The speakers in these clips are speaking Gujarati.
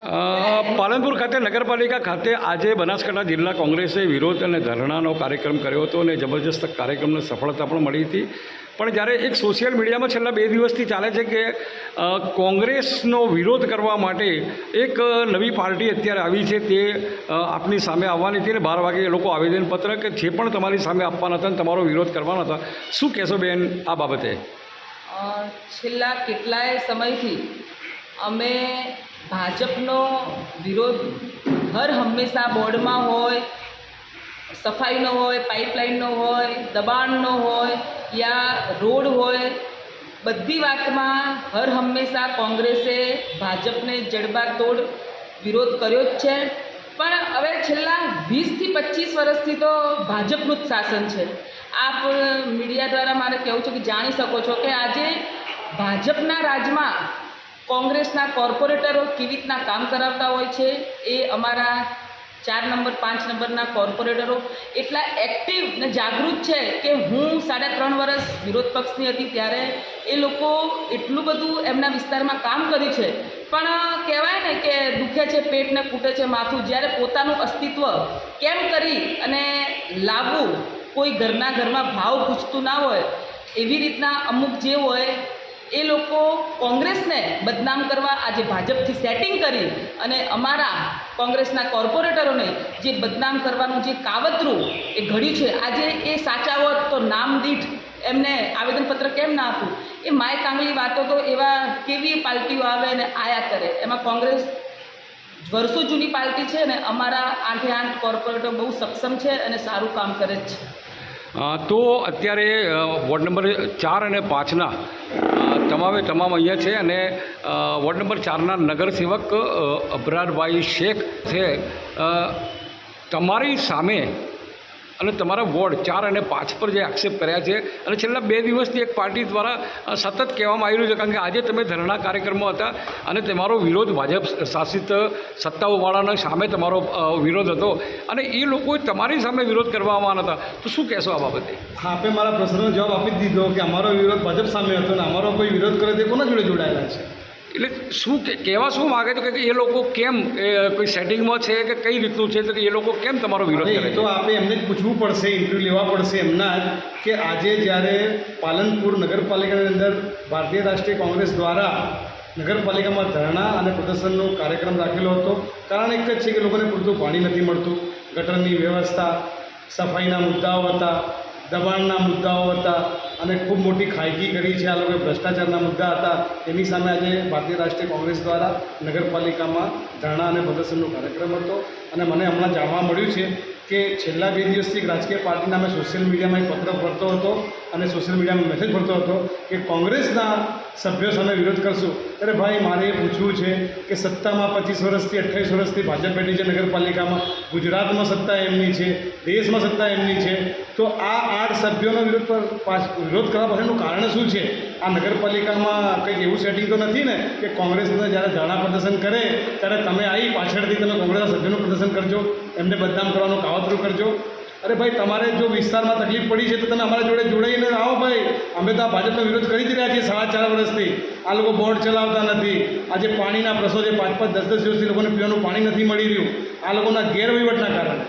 પાલનપુર ખાતે નગરપાલિકા ખાતે આજે બનાસકાંઠા જિલ્લા કોંગ્રેસે વિરોધ અને ધરણાનો કાર્યક્રમ કર્યો હતો અને જબરજસ્ત કાર્યક્રમને સફળતા પણ મળી હતી. પણ જ્યારે એક સોશિયલ મીડિયામાં છેલ્લા 2 દિવસથી ચાલે છે કે કોંગ્રેસનો વિરોધ કરવા માટે એક નવી પાર્ટી અત્યારે આવી છે, તે આપની સામે આવવાની હતી અને 12 વાગે એ લોકો આવેદનપત્ર કે જે પણ તમારી સામે આપવાના હતા અને તમારો વિરોધ કરવાના હતા. શું કહેશો બેન આ બાબતે? છેલ્લા કેટલાય સમયથી અમે ભાજપનો વિરોધ હર હંમેશા બોર્ડમાં હોય, સફાઈનો હોય, પાઇપલાઇનનો હોય, દબાણનો હોય યા રોડ હોય, બધી વાતમાં હર હંમેશા કોંગ્રેસે ભાજપને જડબાતોડ વિરોધ કર્યો જ છે. પણ હવે છેલ્લા 20થી 25 વર્ષથી તો ભાજપનું જ શાસન છે. આપ મીડિયા દ્વારા મારે કહેવું છે કે જાણી શકો છો કે આજે ભાજપના રાજમાં કોંગ્રેસના કોર્પોરેટરો કેવી રીતના કામ કરાવતા હોય છે. એ અમારા 4 નંબર 5 નંબરના કોર્પોરેટરો એટલા એક્ટિવ ને જાગૃત છે કે હું 3.5 વર્ષ વિરોધ પક્ષની હતી ત્યારે એ લોકો એટલું બધું એમના વિસ્તારમાં કામ કર્યું છે. પણ કહેવાય ને કે દુખે છે પેટ ને કૂટે છે માથું. જ્યારે પોતાનું અસ્તિત્વ કેમ કરી અને લાવવું, કોઈ ઘરમાં ભાવ પૂછતું ના હોય, એવી રીતના અમુક જે હોય એ લોકો કોંગ્રેસને બદનામ કરવા આજે ભાજપથી સેટિંગ કરી અને અમારા કોંગ્રેસના કોર્પોરેટરોને જે બદનામ કરવાનું જે કાવતરું એ ઘડ્યું છે, આજે એ સાચા હોત તો નામ દીઠ એમને આવેદનપત્ર કેમ ના આપવું? એ માય કાંગલી વાતો તો એવા કેવી પાર્ટીઓ આવે ને આયા કરે. એમાં કોંગ્રેસ વર્ષો જૂની પાર્ટી છે ને અમારા 8 કોર્પોરેટર બહુ સક્ષમ છે અને સારું કામ કરે જ છે. તો અત્યારે વોર્ડ નંબર 4 અને 5ના તમામ અહીંયા છે અને વોર્ડ નંબર 4ના નગરસેવક અબરારભાઈ શેખ છે. તમારી સામે અને તમારા વોર્ડ 4 અને 5 પર જે આક્ષેપ કર્યા છે અને છેલ્લા 2 દિવસથી એક પાર્ટી દ્વારા સતત કહેવામાં આવી રહ્યું છે, કારણ કે આજે તમે ધરણા કાર્યક્રમમાં હતા અને તમારો વિરોધ ભાજપ શાસિત સત્તાઓવાળાના સામે તમારો વિરોધ હતો અને એ લોકોએ તમારી સામે વિરોધ કરવામાં હતા. તો શું કહેશો આ બાબતે? હા, આપે મારા પ્રશ્નનો જવાબ આપી જ દીધો કે અમારો વિરોધ ભાજપ સામે હતો અને અમારો કોઈ વિરોધ કરે તે કોના જોડે જોડાયેલા છે. એટલે શું કહેવા શું માગે છે કે એ લોકો કેમ કોઈ સેટિંગમાં છે કે કઈ રીતનું છે, તો કે એ લોકો કેમ તમારો વિરોધ કરે? તો આપણે એમને જ પૂછવું પડશે, ઇન્ટરવ્યૂ લેવા પડશે એમના જ, કે આજે જ્યારે પાલનપુર નગરપાલિકાની અંદર ભારતીય રાષ્ટ્રીય કોંગ્રેસ દ્વારા નગરપાલિકામાં ધરણા અને પ્રદર્શનનો કાર્યક્રમ રાખેલો હતો. કારણ એક જ છે કે લોકોને પૂરતું પાણી નથી મળતું, ગટરની વ્યવસ્થા, સફાઈના મુદ્દાઓ હતા, દબાણના મુદ્દાઓ હતા અને ખૂબ મોટી ખાયકી કરી છે. આ લોકોએ ભ્રષ્ટાચારના મુદ્દા હતા. એની સામે આજે ભારતીય રાષ્ટ્રીય કોંગ્રેસ દ્વારા નગરપાલિકામાં ધરણા અને પ્રદર્શનનો કાર્યક્રમ હતો. અને મને હમણાં જાણવા મળ્યું છે કે છેલ્લા 2 દિવસથી એક રાજકીય પાર્ટીના મેં સોશિયલ મીડિયામાં એક પત્ર ભરતો હતો અને સોશિયલ મીડિયામાં મેસેજ ભરતો હતો કે કોંગ્રેસના સભ્યો સામે વિરોધ કરશું. અરે ભાઈ, મારે એ પૂછવું છે કે સત્તામાં 25 વર્ષથી 28 વર્ષથી ભાજપ બેઠી છે નગરપાલિકામાં, ગુજરાતમાં સત્તા એમની છે, દેશમાં સત્તા એમની છે, તો આ 8 સભ્યોનો વિરોધ કરવા પાછળનું કારણ શું છે? આ નગરપાલિકામાં કંઈક એવું સેટિંગ તો નથી ને કે કોંગ્રેસને જ્યારે ધરણા પ્રદર્શન કરે ત્યારે તમે આવી પાછળથી તમે કોંગ્રેસના સભ્યોનું પ્રદર્શન કરજો, એમને બદનામ કરવાનું કાવતરું કરજો. અરે ભાઈ, તમારે જો વિસ્તારમાં તકલીફ પડી છે તો તમે અમારા જોડે જોડાઈને આવો ભાઈ. અમે તો આ ભાજપનો વિરોધ કરી જ રહ્યા છીએ 4.5 વર્ષથી. આ લોકો બોર્ડ ચલાવતા નથી. આજે પાણીના પ્રશ્નો છે, 5-5, 10-10 દિવસથી લોકોને પીવાનું પાણી નથી મળી રહ્યું, આ લોકોના ગેરવહીવટના કારણે.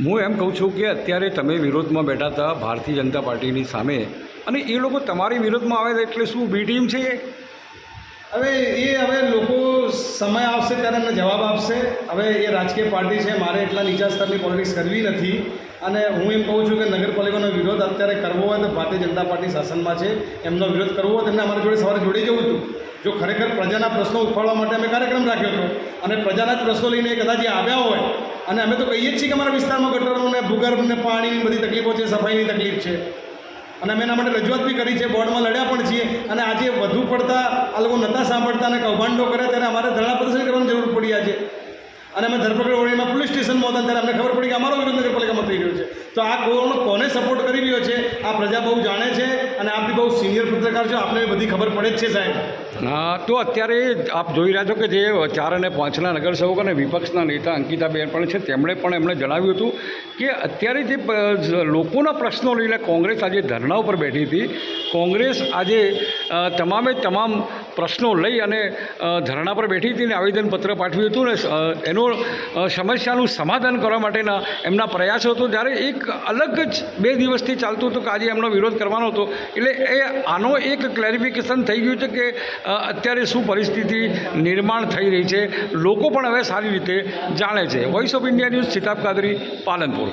હું એમ કહું છું કે અત્યારે તમે વિરોધમાં બેઠા હતા ભારતીય જનતા પાર્ટીની સામે અને એ લોકો તમારી વિરોધમાં આવે એટલે શું બી ટીમ છે? હવે લોકો સમય આવશે ત્યારે એમને જવાબ આપશે. હવે એ રાજકીય પાર્ટી છે, મારે એટલા નીચા સ્તરની પોલિટિક્સ કરવી નથી. અને હું એમ કહું છું કે નગરપાલિકાનો વિરોધ અત્યારે કરવો હોય તો ભારતીય જનતા પાર્ટી શાસનમાં છે, એમનો વિરોધ કરવો હોય તેમને અમારી જોડે સવારે જોડી જવું હતું. જો ખરેખર પ્રજાના પ્રશ્નો ઉઠાડવા માટે અમે કાર્યક્રમ રાખ્યો હતો અને પ્રજાના જ પ્રશ્નો લઈને કદાચ એ આવ્યા હોય, અને અમે તો કહીએ જ છીએ કે અમારા વિસ્તારમાં ગટરોને, ભૂગર્ભને, પાણીની બધી તકલીફો છે, સફાઈની તકલીફ છે, અને અમે એના માટે રજૂઆત બી કરી છે, બોર્ડમાં લડ્યા પણ છીએ. અને આજે વધુ પડતા આ લોકો નહોતા સાંભળતા અને કૌભાંડો કરે ત્યારે અમારે ધરણા પ્રદર્શન કરવાની જરૂર પડી આજે. અને અમે ધરપકડ ઓળીમાં પોલીસ સ્ટેશનમાં હતા ત્યારે અમને ખબર પડી કે અમારો વિરોધ નગરપાલિકામાં થઈ રહ્યો છે. તો આ કોને સપોર્ટ કરી રહ્યો છે આ પ્રજા બહુ જાણે છે અને આપ બી બહુ સિનિયર પત્રકાર છો, આપને બધી ખબર પડે જ છે સાહેબ. તો અત્યારે આપ જોઈ રહ્યા છો કે જે 4 અને 5ના નગરસેવકો અને વિપક્ષના નેતા અંકિતાબેન પણ છે, તેમણે જણાવ્યું હતું કે અત્યારે જે લોકોના પ્રશ્નો લઈને કોંગ્રેસ આજે ધરણા ઉપર બેઠી હતી. કોંગ્રેસ આજે તમામ પ્રશ્નો લઈ અને ધરણા પર બેઠી હતી ને આવેદનપત્ર પાઠવ્યું હતું ને એનો સમસ્યાનું સમાધાન કરવા માટેના એમના પ્રયાસો હતો. જ્યારે એક અલગ જ 2 દિવસથી ચાલતું હતું કે આજે એમનો વિરોધ કરવાનો હતો. એટલે આનો એક ક્લેરિફિકેશન થઈ ગયું છે કે અત્યારે શું પરિસ્થિતિ નિર્માણ થઈ રહી છે, લોકો પણ હવે સારી રીતે જાણે છે. Voice of India news, Sitab Kadri, Palanpur.